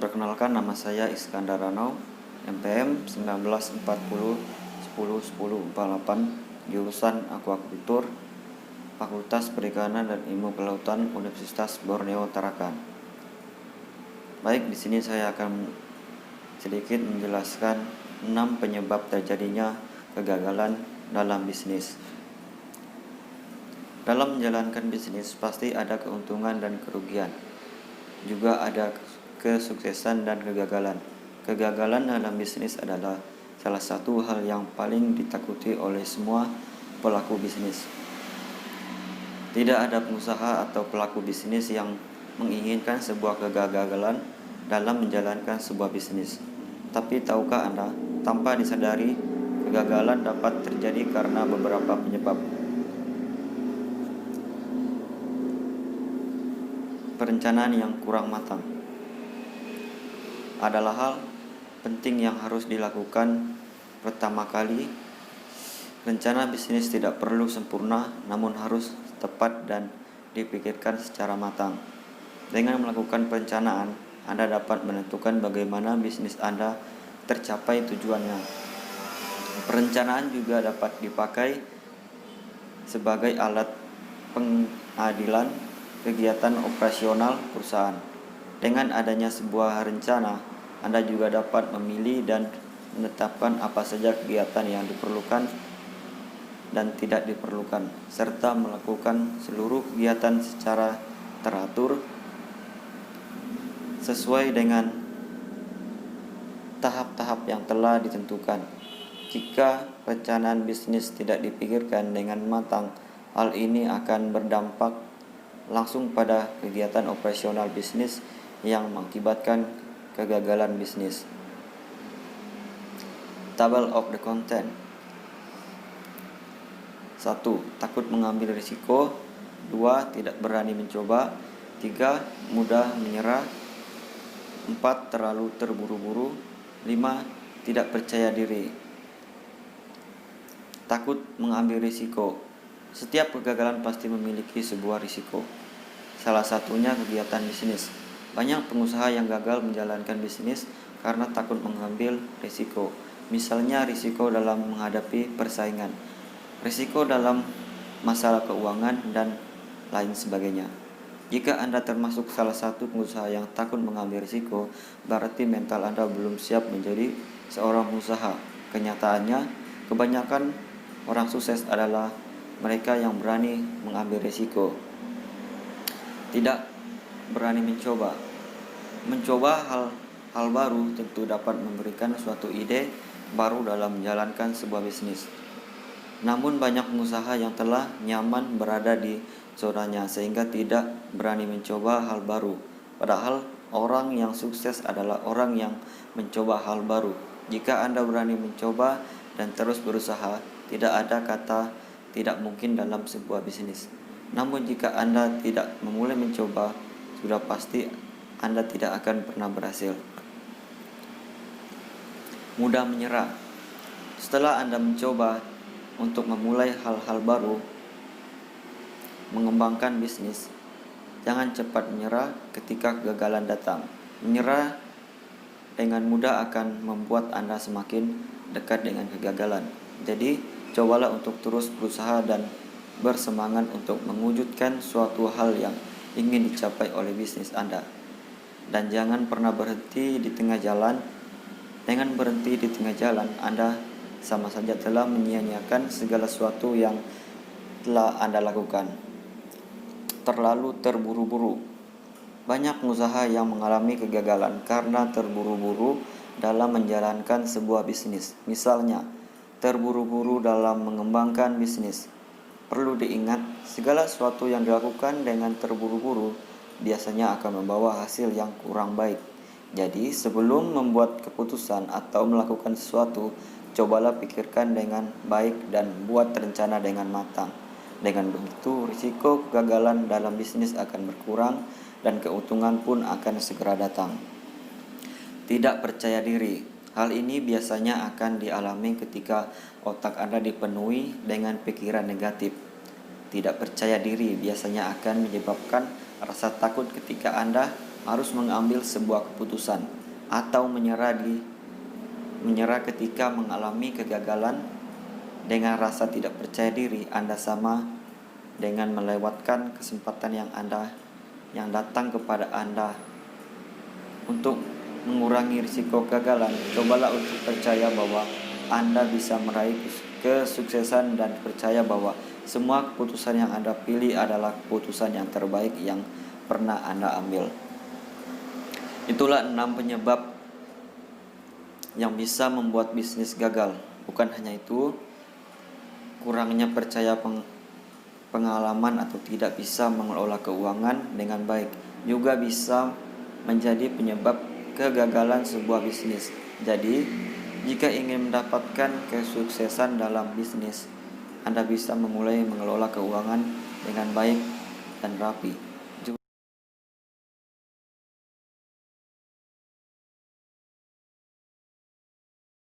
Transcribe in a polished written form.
Perkenalkan, nama saya Iskandar Ranau, MPM 1940 10 10 48, jurusan Akuakultur, Fakultas Perikanan dan Ilmu Kelautan, Universitas Borneo Tarakan. Baik, di sini saya akan sedikit menjelaskan 6 penyebab terjadinya kegagalan dalam bisnis. Dalam menjalankan bisnis pasti ada keuntungan dan kerugian. Juga ada kesuksesan dan kegagalan. Kegagalan dalam bisnis adalah salah satu hal yang paling ditakuti oleh semua pelaku bisnis. Tidak ada pengusaha atau pelaku bisnis yang menginginkan sebuah kegagalan dalam menjalankan sebuah bisnis. Tapi tahukah Anda, tanpa disadari, kegagalan dapat terjadi karena beberapa penyebab. Perencanaan yang kurang matang adalah hal penting yang harus dilakukan. Pertama kali, rencana bisnis tidak perlu sempurna, namun harus tepat dan dipikirkan secara matang. Dengan melakukan perencanaan, Anda dapat menentukan bagaimana bisnis Anda tercapai tujuannya. Perencanaan juga dapat dipakai sebagai alat pengadilan kegiatan operasional perusahaan. Dengan adanya sebuah rencana, Anda juga dapat memilih dan menetapkan apa saja kegiatan yang diperlukan dan tidak diperlukan, serta melakukan seluruh kegiatan secara teratur sesuai dengan tahap-tahap yang telah ditentukan. Jika perencanaan bisnis tidak dipikirkan dengan matang, hal ini akan berdampak langsung pada kegiatan operasional bisnis yang mengakibatkan kegagalan bisnis. Table of the content. 1. Takut mengambil risiko. 2. Tidak berani mencoba. 3. Mudah menyerah. 4. Terlalu terburu-buru. 5. Tidak percaya diri. Takut mengambil risiko. Setiap kegagalan pasti memiliki sebuah risiko. Salah satunya kegiatan bisnis. Banyak pengusaha yang gagal menjalankan bisnis karena takut mengambil risiko. Misalnya risiko dalam menghadapi persaingan, risiko dalam masalah keuangan, dan lain sebagainya. Jika Anda termasuk salah satu pengusaha yang takut mengambil risiko, berarti mental Anda belum siap menjadi seorang pengusaha. Kenyataannya, kebanyakan orang sukses adalah mereka yang berani mengambil risiko. Tidak berani mencoba. Mencoba hal baru tentu dapat memberikan suatu ide baru dalam menjalankan sebuah bisnis. Namun banyak pengusaha yang telah nyaman berada di zonanya sehingga tidak berani mencoba hal baru. Padahal orang yang sukses adalah orang yang mencoba hal baru. Jika Anda berani mencoba dan terus berusaha, tidak ada kata tidak mungkin dalam sebuah bisnis. Namun jika Anda tidak memulai mencoba, sudah pasti Anda tidak akan pernah berhasil. Mudah menyerah. Setelah Anda mencoba untuk memulai hal-hal baru, mengembangkan bisnis, jangan cepat menyerah ketika kegagalan datang. Menyerah dengan mudah akan membuat Anda semakin dekat dengan kegagalan. Jadi, cobalah untuk terus berusaha dan bersemangat untuk mewujudkan suatu hal yang ingin dicapai oleh bisnis Anda. Dan jangan pernah berhenti di tengah jalan. Dengan berhenti di tengah jalan, Anda sama saja telah menyia-nyiakan segala sesuatu yang telah Anda lakukan. Terlalu terburu-buru. Banyak pengusaha yang mengalami kegagalan karena terburu-buru dalam menjalankan sebuah bisnis. Misalnya, terburu-buru dalam mengembangkan bisnis. Perlu diingat, segala sesuatu yang dilakukan dengan terburu-buru biasanya akan membawa hasil yang kurang baik. Jadi, sebelum membuat keputusan atau melakukan sesuatu, cobalah pikirkan dengan baik dan buat rencana dengan matang. Dengan begitu, risiko kegagalan dalam bisnis akan berkurang dan keuntungan pun akan segera datang. Tidak percaya diri. Hal ini biasanya akan dialami ketika otak Anda dipenuhi dengan pikiran negatif. Tidak percaya diri biasanya akan menyebabkan rasa takut ketika Anda harus mengambil sebuah keputusan atau menyerah ketika mengalami kegagalan. Dengan rasa tidak percaya diri, Anda sama dengan melewatkan kesempatan yang datang kepada Anda. Untuk mengurangi risiko kegagalan, cobalah untuk percaya bahwa Anda bisa meraih kesuksesan dan percaya bahwa semua keputusan yang Anda pilih adalah keputusan yang terbaik yang pernah Anda ambil. Itulah 6 penyebab yang bisa membuat bisnis gagal. Bukan hanya itu, kurangnya percaya pengalaman atau tidak bisa mengelola keuangan dengan baik juga bisa menjadi penyebab kegagalan sebuah bisnis. Jadi, jika ingin mendapatkan kesuksesan dalam bisnis, Anda bisa memulai mengelola keuangan dengan baik dan rapi.